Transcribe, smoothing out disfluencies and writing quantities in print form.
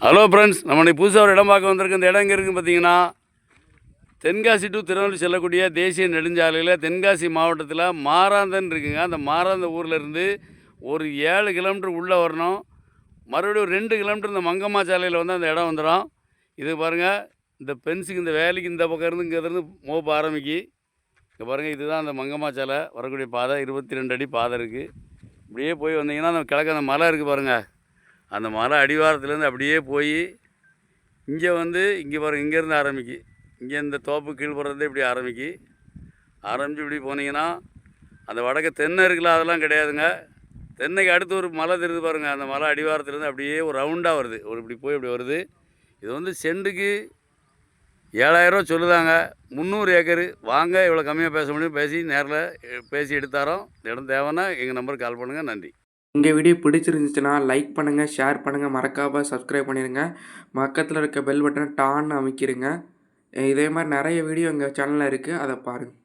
Hello friends, நம்ம இன்னைக்கு புதுசாக ஒரு இடம் பார்க்க வந்திருக்கு. இந்த இடம் எங்கே இருக்குன்னு பார்த்தீங்கன்னா, தென்காசி டு திருநெல்வேலி செல்லக்கூடிய தேசிய நெடுஞ்சாலையில் தென்காசி மாவட்டத்தில் மாராந்தன் இருக்குங்க. அந்த மாராந்த ஊர்லேருந்து ஒரு 7 கிலோமீட்டர் உள்ளே வரணும். மறுபடியும் ஒரு 2 கிலோமீட்டர் இந்த மங்கம்மா சாலையில் வந்து அந்த இடம் வந்துடும். இது பாருங்கள், இந்த பென்ஸுக்கு இந்த வேலைக்கு இந்த பக்கம் இருந்து இங்கேருந்து மோப்பு ஆரம்பிக்கி. இங்கே பாருங்கள், இதுதான் அந்த மங்கம்மா சாலை வரக்கூடிய பாதை. 22 அடி பாதை இருக்குது. இப்படியே போய் வந்தீங்கன்னா அந்த கிழக்கு அந்த மலை இருக்குது பாருங்கள். அந்த மலை அடிவாரத்துலேருந்து அப்படியே போய் இங்கே வந்து இங்கே பாருங்கள், இங்கேருந்து ஆரம்பிக்கி. இங்கே இந்த தோப்பு கீழ்புறந்து இப்படி ஆரம்பித்து இப்படி போனீங்கன்னா அந்த வடக்கு தென்னை இருக்குல்ல, அதெல்லாம் கிடையாதுங்க. தென்னைக்கு அடுத்து ஒரு மலை தெரியுது பாருங்கள். அந்த மலை அடிவாரத்துலேருந்து அப்படியே ஒரு ரவுண்டாக வருது. ஒரு இப்படி போய் இப்படி வருது. இது வந்து செண்டுக்கு 7,000 ரூபா சொல்லுதாங்க. 300 ஏக்கரு. வாங்க, இவ்வளோ கம்மியாக பேச முடியும், பேசி நேரில் பேசி எடுத்தாரோம். இந்த இடம் தேவைன்னா எங்கள் நம்பருக்கு கால் பண்ணுங்கள். நன்றி. எங்கள் வீடியோ பிடிச்சிருந்துச்சுன்னா லைக் பண்ணுங்கள், ஷேர் பண்ணுங்கள், மறக்காமல் சப்ஸ்கிரைப் பண்ணிடுங்க. பக்கத்தில் இருக்க பெல் பட்டனை டான்னு அமைக்கிருங்க. இதே மாதிரி நிறைய வீடியோ எங்கள் சேனலில் இருக்குது, அதை பாருங்கள்.